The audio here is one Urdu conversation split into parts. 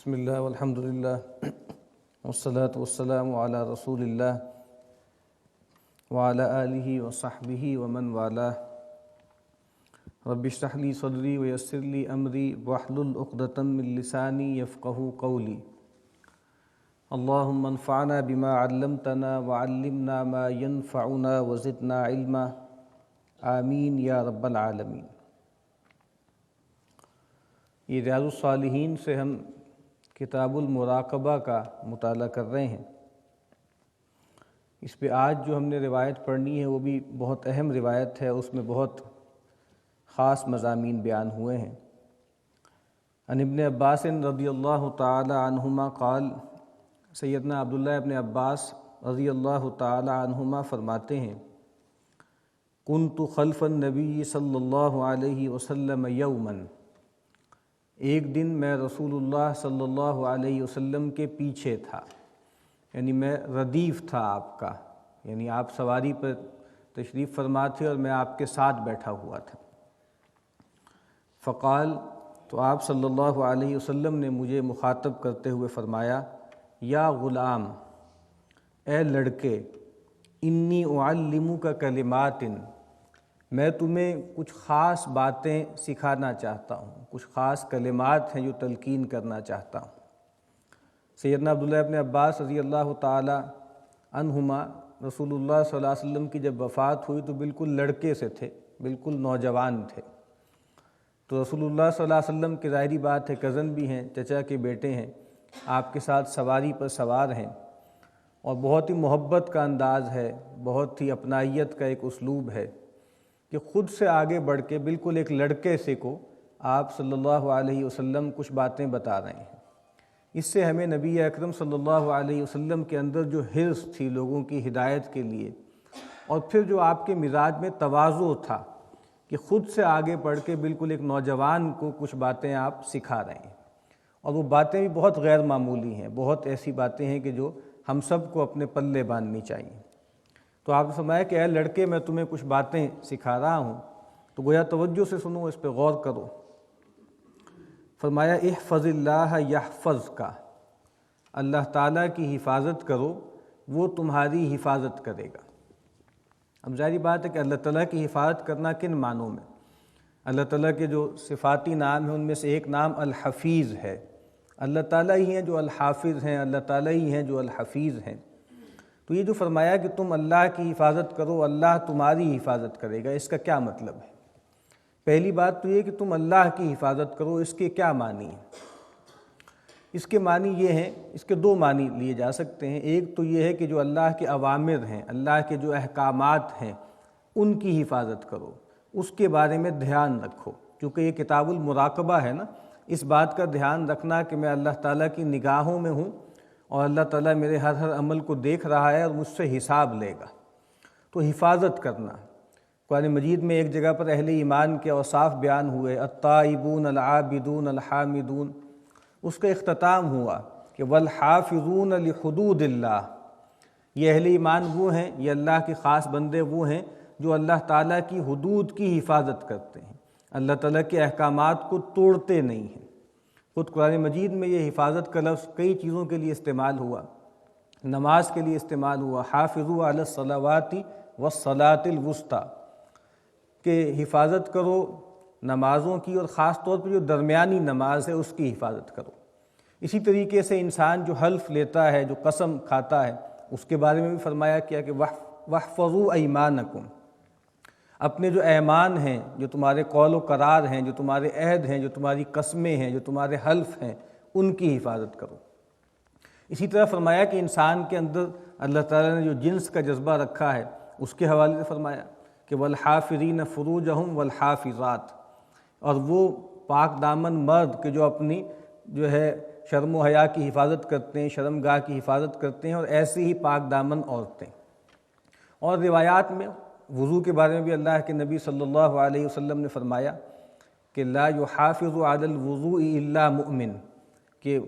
بسم اللہ والحمد للہ والصلاة والسلام علی رسول اللہ وعلی آلہ وصحبہ ومن والاه. رب اشرح لی صدری ویسر لی امری واحلل عقدۃ من لسانی یفقہوا قولی. اللہم انفعنا بما علمتنا وعلمنا ما ينفعنا وزدنا علما. آمین یا رب العالمین. یہ ریاض الصالحین سے ہم کتاب المراقبہ کا مطالعہ کر رہے ہیں. اس پہ آج جو ہم نے روایت پڑھنی ہے وہ بھی بہت اہم روایت ہے. اس میں بہت خاص مضامین بیان ہوئے ہیں. عن ابن عباس رضی اللہ تعالی عنہما قال، سیدنا عبداللہ ابن عباس رضی اللہ تعالی عنہما فرماتے ہیں، کنت خلف النبی صلی اللہ علیہ وسلم یوما، ایک دن میں رسول اللہ صلی اللہ علیہ وسلم کے پیچھے تھا، یعنی میں ردیف تھا آپ کا، یعنی آپ سواری پر تشریف فرما تھے اور میں آپ کے ساتھ بیٹھا ہوا تھا. فقال، تو آپ صلی اللہ علیہ وسلم نے مجھے مخاطب کرتے ہوئے فرمایا، یا غلام، اے لڑکے، انی اعلمک کلمات، میں تمہیں کچھ خاص باتیں سکھانا چاہتا ہوں، کچھ خاص کلمات ہیں جو تلقین کرنا چاہتا ہوں. سیدنا عبداللہ ابن عباس رضی اللہ تعالی عنہما، رسول اللہ صلی اللہ علیہ وسلم کی جب وفات ہوئی تو بالکل لڑکے سے تھے، بالکل نوجوان تھے. تو رسول اللہ صلی اللہ علیہ وسلم کی ظاہری بات ہے کزن بھی ہیں، چچا کے بیٹے ہیں، آپ کے ساتھ سواری پر سوار ہیں، اور بہت ہی محبت کا انداز ہے، بہت ہی اپنائیت کا ایک اسلوب ہے کہ خود سے آگے بڑھ کے بالکل ایک لڑکے سے کو آپ صلی اللہ علیہ وسلم کچھ باتیں بتا رہے ہیں. اس سے ہمیں نبی اکرم صلی اللہ علیہ وسلم کے اندر جو حرص تھی لوگوں کی ہدایت کے لیے، اور پھر جو آپ کے مزاج میں تواضع تھا کہ خود سے آگے بڑھ کے بالکل ایک نوجوان کو کچھ باتیں آپ سکھا رہے ہیں. اور وہ باتیں بھی بہت غیر معمولی ہیں، بہت ایسی باتیں ہیں کہ جو ہم سب کو اپنے پلے باندھنی چاہیے. تو آپ نے فرمایا کہ اے لڑکے، میں تمہیں کچھ باتیں سکھا رہا ہوں، تو گویا توجہ سے سنو، اس پہ غور کرو. فرمایا، احفظ اللہ یحفظک، اللہ تعالیٰ کی حفاظت کرو، وہ تمہاری حفاظت کرے گا. اب ظاہری بات ہے کہ اللہ تعالیٰ کی حفاظت کرنا کن معنوں میں؟ اللہ تعالیٰ کے جو صفاتی نام ہیں ان میں سے ایک نام الحفیظ ہے. اللہ تعالیٰ ہی ہیں جو الحافظ ہیں، اللہ تعالیٰ ہی ہیں جو الحفیظ ہیں. تو یہ جو فرمایا کہ تم اللہ کی حفاظت کرو، اللہ تمہاری حفاظت کرے گا، اس کا کیا مطلب ہے؟ پہلی بات تو یہ کہ تم اللہ کی حفاظت کرو، اس کے کیا معنی ہیں؟ اس کے معنی یہ ہیں، اس کے دو معنی لیے جا سکتے ہیں. ایک تو یہ ہے کہ جو اللہ کے اوامر ہیں، اللہ کے جو احکامات ہیں، ان کی حفاظت کرو، اس کے بارے میں دھیان رکھو. کیونکہ یہ کتاب المراقبہ ہے نا، اس بات کا دھیان رکھنا کہ میں اللہ تعالیٰ کی نگاہوں میں ہوں اور اللہ تعالیٰ میرے ہر عمل کو دیکھ رہا ہے اور مجھ سے حساب لے گا. تو حفاظت کرنا، قرآن مجید میں ایک جگہ پر اہل ایمان کے اوصاف بیان ہوئے، التائبون العابدون الحامدون. اس کا اختتام ہوا کہ والحافظون لحدود اللہ، یہ اہل ایمان وہ ہیں، یہ اللہ کے خاص بندے وہ ہیں جو اللہ تعالیٰ کی حدود کی حفاظت کرتے ہیں، اللہ تعالیٰ کے احکامات کو توڑتے نہیں ہیں. خود قرآن مجید میں یہ حفاظت کا لفظ کئی چیزوں کے لیے استعمال ہوا. نماز کے لیے استعمال ہوا، حافظوا علی الصلوات والصلاۃ الوسطی، کہ حفاظت کرو نمازوں کی، اور خاص طور پر جو درمیانی نماز ہے اس کی حفاظت کرو. اسی طریقے سے انسان جو حلف لیتا ہے، جو قسم کھاتا ہے، اس کے بارے میں بھی فرمایا کیا کہ واحفظوا ایمانکم، اپنے جو ایمان ہیں، جو تمہارے قول و قرار ہیں، جو تمہارے عہد ہیں، جو تمہاری قسمیں ہیں، جو تمہارے حلف ہیں، ان کی حفاظت کرو. اسی طرح فرمایا کہ انسان کے اندر اللہ تعالیٰ نے جو جنس کا جذبہ رکھا ہے اس کے حوالے سے فرمایا کہ والحافظین فروجہم والحافظات، اور وہ پاک دامن مرد کہ جو اپنی جو ہے شرم و حیا کی حفاظت کرتے ہیں، شرم گاہ کی حفاظت کرتے ہیں، اور ایسے ہی پاک دامن عورتیں. اور روایات میں وضو کے بارے میں بھی اللہ کے نبی صلی اللہ علیہ وسلم نے فرمایا کہ لا یحافظ علی الوضوء الا مؤمن، کہ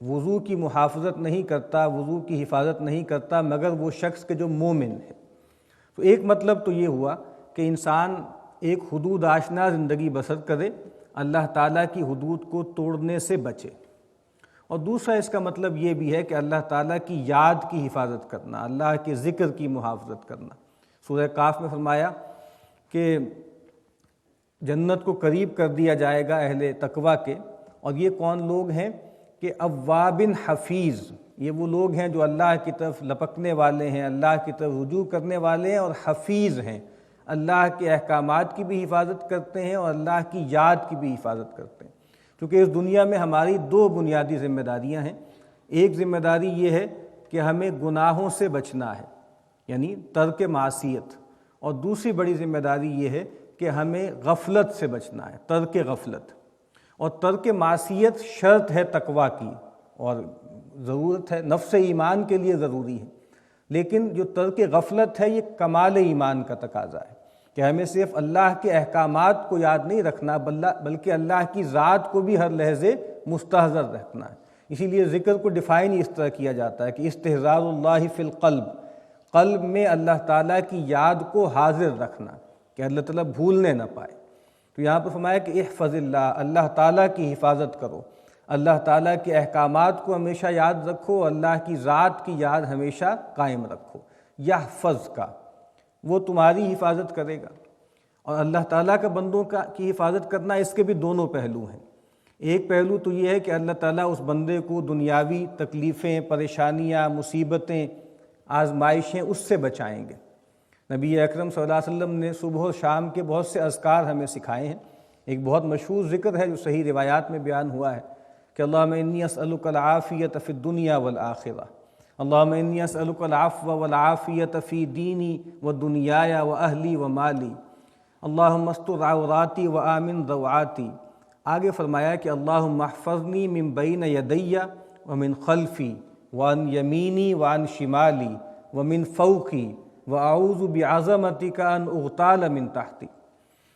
وضو کی محافظت نہیں کرتا، وضو کی حفاظت نہیں کرتا مگر وہ شخص کہ جو مومن ہے. تو ایک مطلب تو یہ ہوا کہ انسان ایک حدود آشنا زندگی بسر کرے، اللہ تعالیٰ کی حدود کو توڑنے سے بچے. اور دوسرا اس کا مطلب یہ بھی ہے کہ اللہ تعالیٰ کی یاد کی حفاظت کرنا، اللہ کے ذکر کی محافظت کرنا۔ سورہ کاف میں فرمایا کہ جنت کو قریب کر دیا جائے گا اہل تقویٰ کے، اور یہ کون لوگ ہیں کہ اواب حفیظ، یہ وہ لوگ ہیں جو اللہ کی طرف لپکنے والے ہیں، اللہ کی طرف رجوع کرنے والے ہیں، اور حفیظ ہیں، اللہ کے احکامات کی بھی حفاظت کرتے ہیں اور اللہ کی یاد کی بھی حفاظت کرتے ہیں۔ کیونکہ اس دنیا میں ہماری دو بنیادی ذمہ داریاں ہیں۔ ایک ذمہ داری یہ ہے کہ ہمیں گناہوں سے بچنا ہے، یعنی ترک معصیت، اور دوسری بڑی ذمہ داری یہ ہے کہ ہمیں غفلت سے بچنا ہے، ترک غفلت۔ اور ترک معصیت شرط ہے تقویٰ کی اور ضرورت ہے، نفس ایمان کے لیے ضروری ہے، لیکن جو ترک غفلت ہے یہ کمال ایمان کا تقاضا ہے کہ ہمیں صرف اللہ کے احکامات کو یاد نہیں رکھنا بلکہ اللہ کی ذات کو بھی ہر لحظے مستحضر رکھنا ہے۔ اسی لیے ذکر کو ڈیفائن اس طرح کیا جاتا ہے کہ استحضار اللہ فی القلب، قلب میں اللہ تعالیٰ کی یاد کو حاضر رکھنا کہ اللہ تعالیٰ بھولنے نہ پائے۔ تو یہاں پر فرمایا کہ احفظ اللہ، اللہ تعالیٰ کی حفاظت کرو، اللہ تعالیٰ کے احکامات کو ہمیشہ یاد رکھو، اللہ کی ذات کی یاد ہمیشہ قائم رکھو۔ یحفظ کا، وہ تمہاری حفاظت کرے گا۔ اور اللہ تعالیٰ کا بندوں کی حفاظت کرنا، اس کے بھی دونوں پہلو ہیں۔ ایک پہلو تو یہ ہے کہ اللہ تعالیٰ اس بندے کو دنیاوی تکلیفیں، پریشانیاں، مصیبتیں، آزمائشیں اس سے بچائیں گے۔ نبی اکرم صلی اللہ علیہ وسلم نے صبح و شام کے بہت سے اذکار ہمیں سکھائے ہیں۔ ایک بہت مشہور ذکر ہے جو صحیح روایات میں بیان ہوا ہے کہ اللہم انی اسألک العافیۃ فی الدنیا والآخرہ، اللہم انی اسألک العفو والعافیۃ فی دینی ودنیای واہلی ومالی، اللہم استر عوراتی وآمن روعاتی۔ آگے فرمایا کہ اللہم احفظنی من بین یدی ومن خلفی وعن یمینی وعن شمالی ومن فوقی وَأَعُوذُ بِعَظَمَتِكَ أَنْ أُغْتَالَ مِنْ تَحْتِي،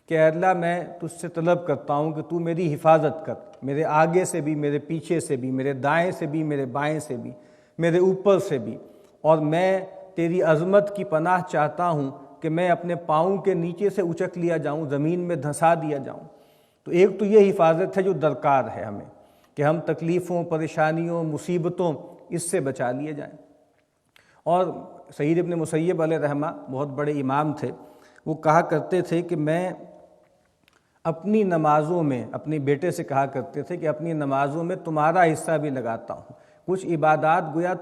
کہ اے اللہ میں تجھ سے طلب کرتا ہوں کہ تو میری حفاظت کر، میرے آگے سے بھی، میرے پیچھے سے بھی، میرے دائیں سے بھی، میرے بائیں سے بھی، میرے اوپر سے بھی، اور میں تیری عظمت کی پناہ چاہتا ہوں کہ میں اپنے پاؤں کے نیچے سے اچک لیا جاؤں، زمین میں دھنسا دیا جاؤں۔ تو ایک تو یہ حفاظت ہے جو درکار ہے ہمیں کہ ہم تکلیفوں، پریشانیوں، مصیبتوں اس سے بچا لیے جائیں۔ اور سعید ابن مسیب علیہ رحمہ بہت بڑے امام تھے، وہ کہا کرتے تھے کہ میں اپنی نمازوں میں، اپنے بیٹے سے کہا کرتے تھے کہ اپنی نمازوں میں تمہارا حصہ بھی لگاتا ہوں، کچھ عبادات گویا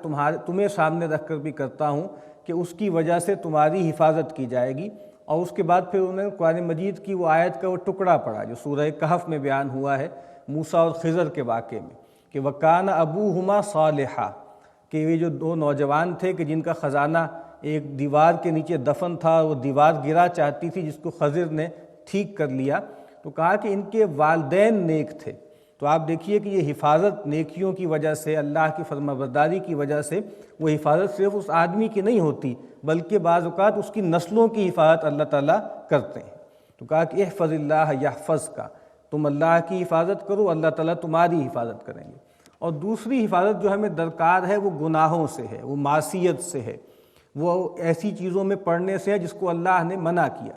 تمہیں سامنے رکھ کر بھی کرتا ہوں کہ اس کی وجہ سے تمہاری حفاظت کی جائے گی۔ اور اس کے بعد پھر انہوں نے قرآن مجید کی وہ آیت کا وہ ٹکڑا پڑھا جو سورہ کہف میں بیان ہوا ہے موسیٰ اور خضر کے واقعے میں کہ وَكَانَ أَبُوهُمَا صَالِحًا، کہ یہ جو دو نوجوان تھے کہ جن کا خزانہ ایک دیوار کے نیچے دفن تھا، وہ دیوار گرا چاہتی تھی جس کو خضر نے ٹھیک کر لیا، تو کہا کہ ان کے والدین نیک تھے۔ تو آپ دیکھیے کہ یہ حفاظت نیکیوں کی وجہ سے، اللہ کی فرمانبرداری کی وجہ سے، وہ حفاظت صرف اس آدمی کی نہیں ہوتی بلکہ بعض اوقات اس کی نسلوں کی حفاظت اللہ تعالیٰ کرتے ہیں۔ تو کہا کہ احفظ اللہ یحفظ کا، تم اللہ کی حفاظت کرو، اللہ تعالیٰ تمہاری حفاظت کریں گے۔ اور دوسری حفاظت جو ہمیں درکار ہے وہ گناہوں سے ہے، وہ معصیت سے ہے، وہ ایسی چیزوں میں پڑنے سے ہے جس کو اللہ نے منع کیا،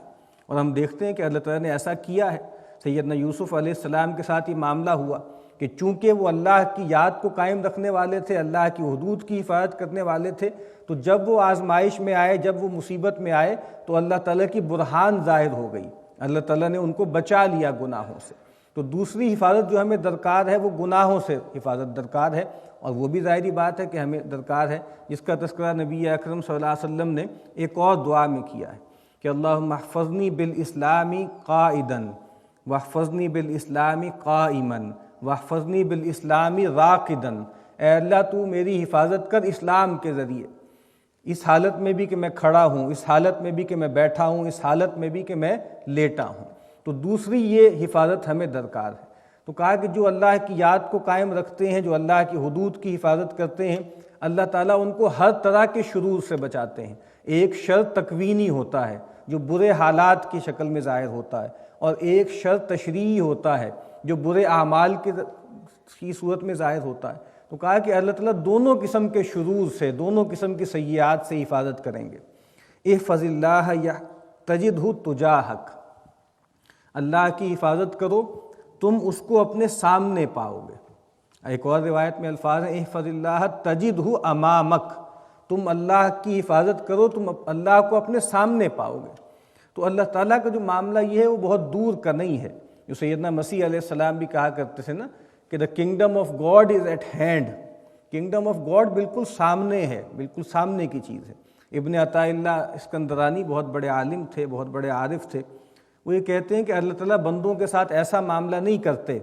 اور ہم دیکھتے ہیں کہ اللہ تعالیٰ نے ایسا کیا ہے۔ سیدنا یوسف علیہ السلام کے ساتھ یہ معاملہ ہوا کہ چونکہ وہ اللہ کی یاد کو قائم رکھنے والے تھے، اللہ کی حدود کی حفاظت کرنے والے تھے، تو جب وہ آزمائش میں آئے، جب وہ مصیبت میں آئے تو اللہ تعالیٰ کی برہان ظاہر ہو گئی، اللہ تعالیٰ نے ان کو بچا لیا گناہوں سے۔ تو دوسری حفاظت جو ہمیں درکار ہے وہ گناہوں سے حفاظت درکار ہے، اور وہ بھی ظاہری بات ہے کہ ہمیں درکار ہے، جس کا تذکرہ نبی اکرم صلی اللہ علیہ وسلم نے ایک اور دعا میں کیا ہے کہ اللہم احفظنی بالاسلام قائدا واحفظنی بالاسلام قائما واحفظنی بالاسلام راقدا، اے اللہ تو میری حفاظت کر اسلام کے ذریعے، اس حالت میں بھی کہ میں کھڑا ہوں، اس حالت میں بھی کہ میں بیٹھا ہوں، اس حالت میں بھی کہ میں لیٹا ہوں۔ تو دوسری یہ حفاظت ہمیں درکار ہے۔ تو کہا کہ جو اللہ کی یاد کو قائم رکھتے ہیں، جو اللہ کی حدود کی حفاظت کرتے ہیں، اللہ تعالیٰ ان کو ہر طرح کے شرور سے بچاتے ہیں۔ ایک شر تکوینی ہوتا ہے جو برے حالات کی شکل میں ظاہر ہوتا ہے، اور ایک شر تشریعی ہوتا ہے جو برے اعمال کی صورت میں ظاہر ہوتا ہے۔ تو کہا کہ اللہ تعالیٰ دونوں قسم کے شرور سے، دونوں قسم کی سیئات سے حفاظت کریں گے۔ احفظ اللہ تجدہ تجاہک، اللہ کی حفاظت کرو، تم اس کو اپنے سامنے پاؤ گے۔ ایک اور روایت میں الفاظ ہیں احفظ اللہ تجدہ امامک، تم اللہ کی حفاظت کرو تم اللہ کو اپنے سامنے پاؤ گے۔ تو اللہ تعالیٰ کا جو معاملہ یہ ہے وہ بہت دور کا نہیں ہے، جو سیدنا مسیح علیہ السلام بھی کہا کرتے تھے نا کہ the kingdom of God is at hand, kingdom of God بالکل سامنے ہے، بالکل سامنے کی چیز ہے۔ ابن عطاء اللہ اسکندرانی بہت بڑے عالم تھے، بہت بڑے عارف تھے، وہ یہ کہتے ہیں کہ اللہ تعالیٰ بندوں کے ساتھ ایسا معاملہ نہیں کرتے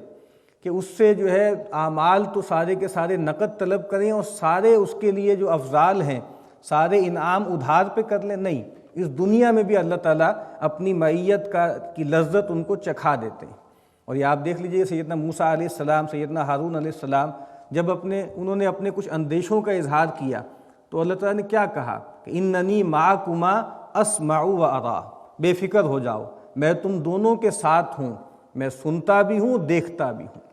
کہ اس سے جو ہے اعمال تو سارے کے سارے نقد طلب کریں اور سارے اس کے لیے جو افضال ہیں سارے انعام ادھار پہ کر لیں، نہیں، اس دنیا میں بھی اللہ تعالیٰ اپنی معیت کی لذت ان کو چکھا دیتے ہیں۔ اور یہ آپ دیکھ لیجئے سیدنا موسیٰ علیہ السلام، سیدنا ہارون علیہ السلام جب انہوں نے اپنے کچھ اندیشوں کا اظہار کیا تو اللہ تعالیٰ نے کیا کہا کہ اننی معکما اسمع و ارا، بے فکر ہو جاؤ، میں تم دونوں کے ساتھ ہوں، میں سنتا بھی ہوں دیکھتا بھی ہوں۔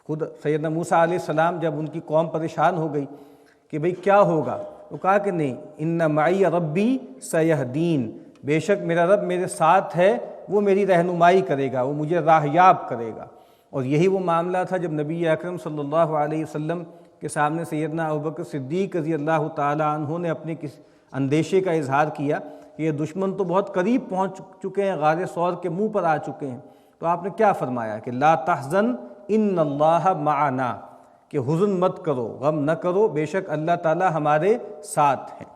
خود سیدنا موسیٰ علیہ السلام جب ان کی قوم پریشان ہو گئی کہ بھئی کیا ہوگا، تو کہا کہ نہیں، ان معی ربی سیہدین، بے شک میرا رب میرے ساتھ ہے، وہ میری رہنمائی کرے گا، وہ مجھے راہیاب کرے گا۔ اور یہی وہ معاملہ تھا جب نبی اکرم صلی اللہ علیہ وسلم کے سامنے سیدنا ابوبکر صدیق رضی اللہ تعالی عنہ نے اپنے کس اندیشے کا اظہار کیا کہ یہ دشمن تو بہت قریب پہنچ چکے ہیں، غار ثور کے منہ پر آ چکے ہیں، تو آپ نے کیا فرمایا کہ لا تحزن ان اللہ معنا، کہ حزن مت کرو، غم نہ کرو، بے شک اللہ تعالی ہمارے ساتھ ہیں۔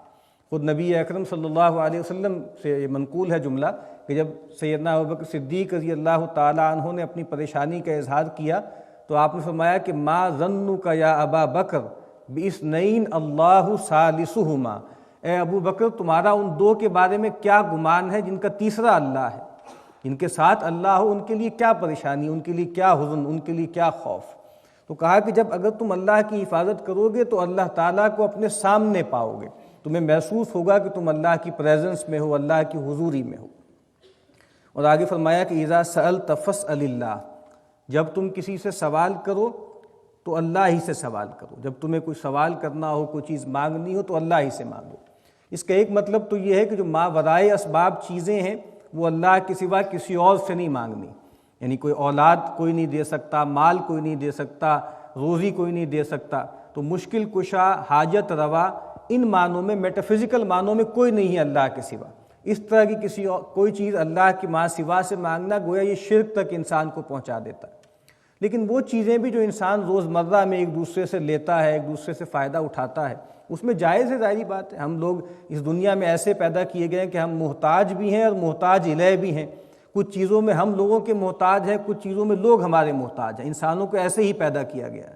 خود نبی اکرم صلی اللہ علیہ وسلم سے یہ منقول ہے جملہ کہ جب سیدنا ابوبکر صدیق رضی اللہ تعالی عنہ نے اپنی پریشانی کا اظہار کیا تو آپ نے فرمایا کہ ما ظنک یا ابا بکر باثنین اللہ ثالثہما، اے ابو بکر تمہارا ان دو کے بارے میں کیا گمان ہے جن کا تیسرا اللہ ہے، جن کے ساتھ اللہ ہو ان کے لیے کیا پریشانی، ان کے لیے کیا حزن، ان کے لیے کیا خوف۔ تو کہا کہ جب اگر تم اللہ کی حفاظت کرو گے تو اللہ تعالیٰ کو اپنے سامنے پاؤ گے، تمہیں محسوس ہوگا کہ تم اللہ کی پریزنس میں ہو، اللہ کی حضوری میں ہو۔ اور آگے فرمایا کہ اذا سألت فاسأل اللہ، جب تم کسی سے سوال کرو تو اللہ ہی سے سوال کرو، جب تمہیں کوئی سوال کرنا ہو، کوئی چیز مانگنی ہو تو اللہ ہی سے مانگو۔ اس کا ایک مطلب تو یہ ہے کہ جو ماورائے اسباب چیزیں ہیں وہ اللہ کے سوا کسی اور سے نہیں مانگنی، یعنی کوئی اولاد کوئی نہیں دے سکتا، مال کوئی نہیں دے سکتا، روزی کوئی نہیں دے سکتا، تو مشکل کشا، حاجت روا، ان معنوں میں میٹافزیکل معنوں میں کوئی نہیں ہے اللہ کے سوا۔ اس طرح کی کوئی چیز اللہ کی ماں سوا سے مانگنا گویا یہ شرک تک انسان کو پہنچا دیتا ہے۔ لیکن وہ چیزیں بھی جو انسان روزمرہ میں ایک دوسرے سے لیتا ہے، ایک دوسرے سے فائدہ اٹھاتا ہے، اس میں جائز ہے، ظاہری بات ہے۔ ہم لوگ اس دنیا میں ایسے پیدا کیے گئے ہیں کہ ہم محتاج بھی ہیں اور محتاج الیہ بھی ہیں، کچھ چیزوں میں ہم لوگوں کے محتاج ہیں، کچھ چیزوں میں لوگ ہمارے محتاج ہیں، انسانوں کو ایسے ہی پیدا کیا گیا ہے۔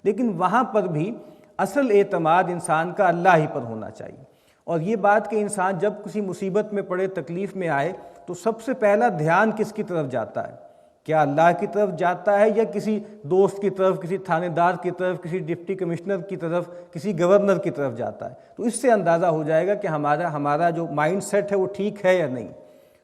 لیکن وہاں پر بھی اصل اعتماد انسان کا اللہ ہی پر ہونا چاہیے۔ اور یہ بات کہ انسان جب کسی مصیبت میں پڑے، تکلیف میں آئے تو سب سے پہلا دھیان کس کی طرف جاتا ہے؟ کیا اللہ کی طرف جاتا ہے یا کسی دوست کی طرف، کسی تھانے دار کی طرف، کسی ڈپٹی کمشنر کی طرف، کسی گورنر کی طرف جاتا ہے؟ تو اس سے اندازہ ہو جائے گا کہ ہمارا جو مائنڈ سیٹ ہے وہ ٹھیک ہے یا نہیں۔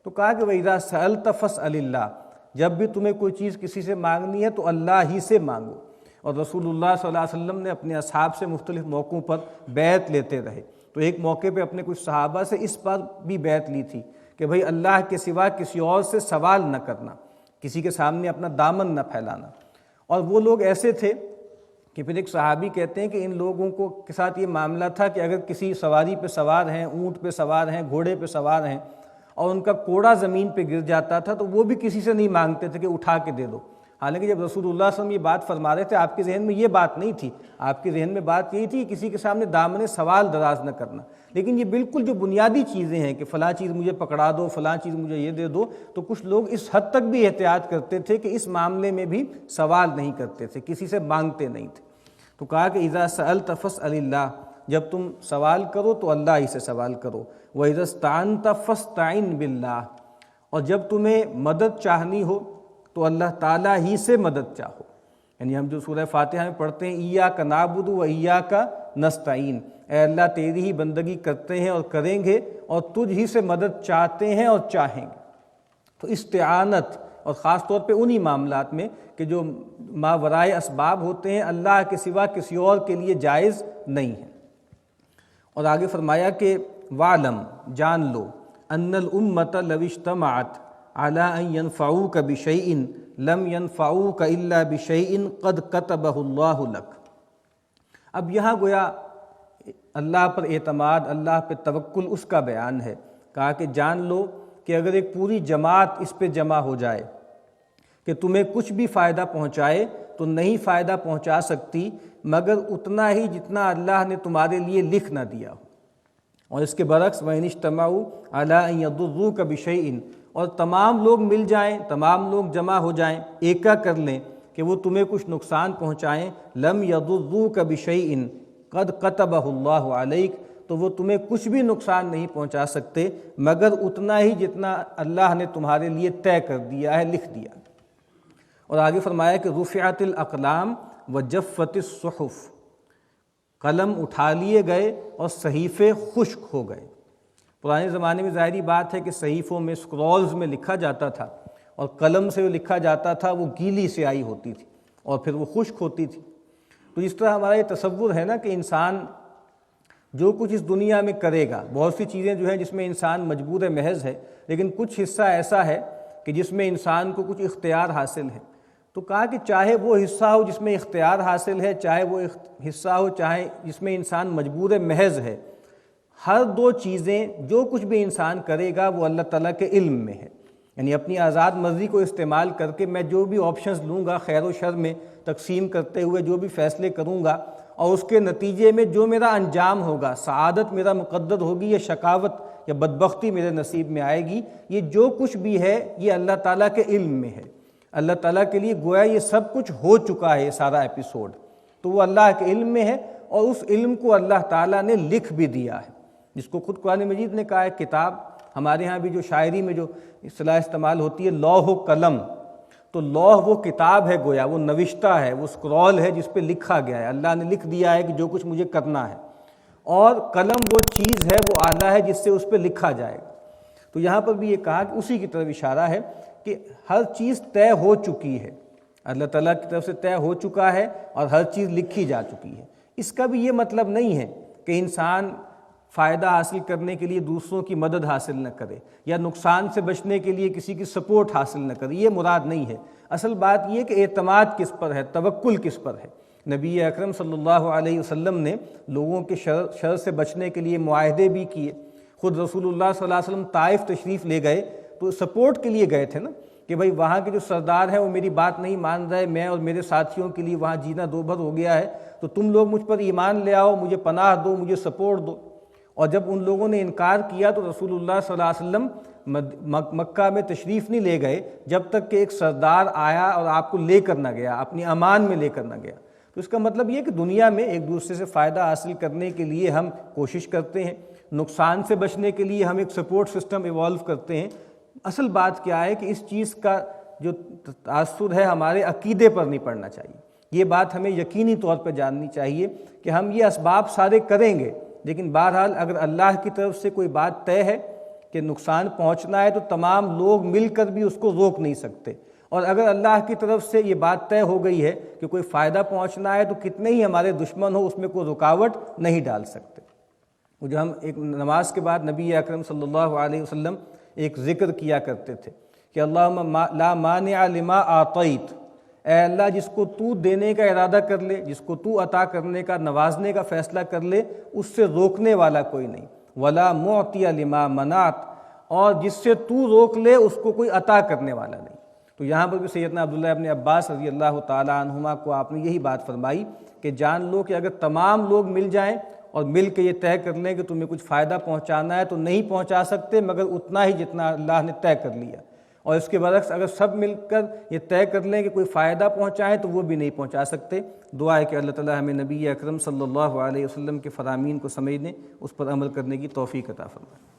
تو کہا کہ وَإِذَا سَأَلْتَ فَاسْأَلِ اللَّهِ، جب بھی تمہیں کوئی چیز کسی سے مانگنی ہے تو اللہ ہی سے مانگو۔ اور رسول اللہ صلی اللہ علیہ وسلم نے اپنے اصحاب سے مختلف موقعوں پر بیعت لیتے رہے، تو ایک موقع پہ اپنے کچھ صحابہ سے اس پر بھی بیعت لی تھی کہ بھئی اللہ کے سوا کسی اور سے سوال نہ کرنا، کسی کے سامنے اپنا دامن نہ پھیلانا۔ اور وہ لوگ ایسے تھے کہ پھر ایک صحابی کہتے ہیں کہ ان لوگوں کے ساتھ یہ معاملہ تھا کہ اگر کسی سواری پہ سوار ہیں، اونٹ پہ سوار ہیں، گھوڑے پہ سوار ہیں اور ان کا کوڑا زمین پہ گر جاتا تھا تو وہ بھی کسی سے نہیں مانگتے تھے کہ اٹھا کے دے دو۔ حالانکہ جب رسول اللہ صلی اللہ علیہ وسلم یہ بات فرما رہے تھے آپ کے ذہن میں یہ بات نہیں تھی، آپ کے ذہن میں بات یہی تھی کہ کسی کے سامنے دامن سوال دراز نہ کرنا۔ لیکن یہ بالکل جو بنیادی چیزیں ہیں کہ فلاں چیز مجھے پکڑا دو، فلاں چیز مجھے یہ دے دو، تو کچھ لوگ اس حد تک بھی احتیاط کرتے تھے کہ اس معاملے میں بھی سوال نہیں کرتے تھے، کسی سے مانگتے نہیں تھے۔ تو کہا کہ اذا سألت فاسأل اللہ، جب تم سوال کرو تو اللہ ہی سے سوال کرو۔ وَإِذَا اسْتَعَنْتَ فَاسْتَعِنْ بِاللَّهِ، اور جب تمہیں مدد چاہنی ہو تو اللہ تعالیٰ ہی سے مدد چاہو۔ یعنی ہم جو سورہ فاتحہ میں پڑھتے ہیں ایاک نعبد و ایاک نستعین، اے اللہ تیری ہی بندگی کرتے ہیں اور کریں گے اور تجھ ہی سے مدد چاہتے ہیں اور چاہیں گے۔ تو استعانت، اور خاص طور پہ انہی معاملات میں کہ جو ماورائے اسباب ہوتے ہیں، اللہ کے سوا کسی اور کے لیے جائز نہیں ہے۔ اور آگے فرمایا کہ وَعْلَمْ، جان لو، ان الامۃ لو اجتمعت علی ان ینفعوک بشیء لم ینفعوک الا بشیء قد کتبہ اللہ لک۔ اب یہاں گویا اللہ پر اعتماد، اللہ پہ توکل اس کا بیان ہے۔ کہا کہ جان لو کہ اگر ایک پوری جماعت اس پہ جمع ہو جائے کہ تمہیں کچھ بھی فائدہ پہنچائے تو نہیں فائدہ پہنچا سکتی مگر اتنا ہی جتنا اللہ نے تمہارے لیے لکھ نہ دیا ہو۔ اور اس کے برعکس وَإِنِ اجْتَمَعُوا عَلَىٰ أَن يَضُرُّوكَ بِشَيْءٍ، اور تمام لوگ مل جائیں، تمام لوگ جمع ہو جائیں، ایکا کر لیں کہ وہ تمہیں کچھ نقصان پہنچائیں، لَمْ يَضُرُّوكَ بِشَيْءٍ قَدْ كَتَبَهُ اللَّهُ عَلَيْكَ، تو وہ تمہیں کچھ بھی نقصان نہیں پہنچا سکتے مگر اتنا ہی جتنا اللہ نے تمہارے لیے طے کر دیا ہے، لکھ دیا۔ اور آگے فرمایا کہ رفعت الاقلام وجفت الصحف، قلم اٹھا لیے گئے اور صحیفے خشک ہو گئے۔ پرانے زمانے میں ظاہری بات ہے کہ صحیفوں میں سکرولز میں لکھا جاتا تھا، اور قلم سے جو لکھا جاتا تھا وہ گیلی سیاہی ہوتی تھی اور پھر وہ خشک ہوتی تھی۔ تو اس طرح ہمارا یہ تصور ہے نا کہ انسان جو کچھ اس دنیا میں کرے گا، بہت سی چیزیں جو ہیں جس میں انسان مجبور محض ہے، لیکن کچھ حصہ ایسا ہے کہ جس میں انسان کو کچھ اختیار حاصل ہے۔ تو کہا کہ چاہے وہ حصہ ہو جس میں اختیار حاصل ہے، چاہے وہ حصہ ہو چاہے جس میں انسان مجبور محض ہے، ہر دو چیزیں جو کچھ بھی انسان کرے گا وہ اللہ تعالیٰ کے علم میں ہے۔ یعنی اپنی آزاد مرضی کو استعمال کر کے میں جو بھی آپشنز لوں گا خیر و شر میں تقسیم کرتے ہوئے جو بھی فیصلے کروں گا، اور اس کے نتیجے میں جو میرا انجام ہوگا، سعادت میرا مقدر ہوگی یا شقاوت یا بدبختی میرے نصیب میں آئے گی، یہ جو کچھ بھی ہے یہ اللہ تعالیٰ کے علم میں ہے۔ اللہ تعالیٰ کے لیے گویا یہ سب کچھ ہو چکا ہے، یہ سارا ایپیسوڈ تو وہ اللہ کے علم میں ہے، اور اس علم کو اللہ تعالیٰ نے لکھ بھی دیا ہے، جس کو خود قرآن مجید نے کہا ہے کتاب۔ ہمارے ہاں بھی جو شاعری میں جو اصطلاح استعمال ہوتی ہے لوح و قلم، تو لوح وہ کتاب ہے، گویا وہ نوشتہ ہے، وہ سکرول ہے جس پہ لکھا گیا ہے، اللہ نے لکھ دیا ہے کہ جو کچھ مجھے کرنا ہے، اور قلم وہ چیز ہے، وہ آلہ ہے جس سے اس پہ لکھا جائے گا۔ تو یہاں پر بھی یہ کہا کہ اسی کی طرف اشارہ ہے کہ ہر چیز طے ہو چکی ہے، اللہ تعالیٰ کی طرف سے طے ہو چکا ہے اور ہر چیز لکھی جا چکی ہے۔ اس کا بھی یہ مطلب نہیں ہے کہ انسان فائدہ حاصل کرنے کے لیے دوسروں کی مدد حاصل نہ کرے یا نقصان سے بچنے کے لیے کسی کی سپورٹ حاصل نہ کرے، یہ مراد نہیں ہے۔ اصل بات یہ کہ اعتماد کس پر ہے، توکل کس پر ہے۔ نبی اکرم صلی اللہ علیہ وسلم نے لوگوں کے شر سے بچنے کے لیے معاہدے بھی کیے۔ خود رسول اللہ صلی اللہ علیہ وسلم طائف تشریف لے گئے تو سپورٹ کے لیے گئے تھے نا، کہ بھئی وہاں کے جو سردار ہیں وہ میری بات نہیں مان رہے، میں اور میرے ساتھیوں کے لیے وہاں جینا دو بھر ہو گیا ہے، تو تم لوگ مجھ پر ایمان لے آؤ، مجھے پناہ دو، مجھے سپورٹ دو۔ اور جب ان لوگوں نے انکار کیا تو رسول اللہ صلی اللہ علیہ وسلم مکہ میں تشریف نہیں لے گئے جب تک کہ ایک سردار آیا اور آپ کو لے کر نہ گیا، اپنی امان میں لے کر نہ گیا۔ تو اس کا مطلب یہ کہ دنیا میں ایک دوسرے سے فائدہ حاصل کرنے کے لیے ہم کوشش کرتے ہیں، نقصان سے بچنے کے لیے ہم ایک سپورٹ سسٹم ایوالو کرتے ہیں۔ اصل بات کیا ہے کہ اس چیز کا جو تاثر ہے ہمارے عقیدے پر نہیں پڑنا چاہیے۔ یہ بات ہمیں یقینی طور پہ جاننی چاہیے کہ ہم یہ اسباب سارے کریں گے، لیکن بہرحال اگر اللہ کی طرف سے کوئی بات طے ہے کہ نقصان پہنچنا ہے تو تمام لوگ مل کر بھی اس کو روک نہیں سکتے، اور اگر اللہ کی طرف سے یہ بات طے ہو گئی ہے کہ کوئی فائدہ پہنچنا ہے تو کتنے ہی ہمارے دشمن ہو اس میں کوئی رکاوٹ نہیں ڈال سکتے۔ وہ جو ہم ایک نماز کے بعد نبی اکرم صلی اللہ علیہ وسلم ایک ذکر کیا کرتے تھے کہ اللہم لا مانع لما اعطیت، اے اللہ جس کو تو دینے کا ارادہ کر لے، جس کو تو عطا کرنے کا، نوازنے کا فیصلہ کر لے، اس سے روکنے والا کوئی نہیں، ولا معطی لما منعت، اور جس سے تو روک لے اس کو کوئی عطا کرنے والا نہیں۔ تو یہاں پر بھی سیدنا عبداللہ ابن عباس رضی اللہ تعالیٰ عنہما کو آپ نے یہی بات فرمائی کہ جان لو کہ اگر تمام لوگ مل جائیں اور مل کے یہ طے کر لیں کہ تمہیں کچھ فائدہ پہنچانا ہے تو نہیں پہنچا سکتے مگر اتنا ہی جتنا اللہ نے طے کر لیا، اور اس کے برعکس اگر سب مل کر یہ طے کر لیں کہ کوئی فائدہ پہنچائیں تو وہ بھی نہیں پہنچا سکتے۔ دعا ہے کہ اللہ تعالیٰ ہمیں نبی اکرم صلی اللہ علیہ وسلم کے فرامین کو سمجھنے، اس پر عمل کرنے کی توفیق عطا فرمائے۔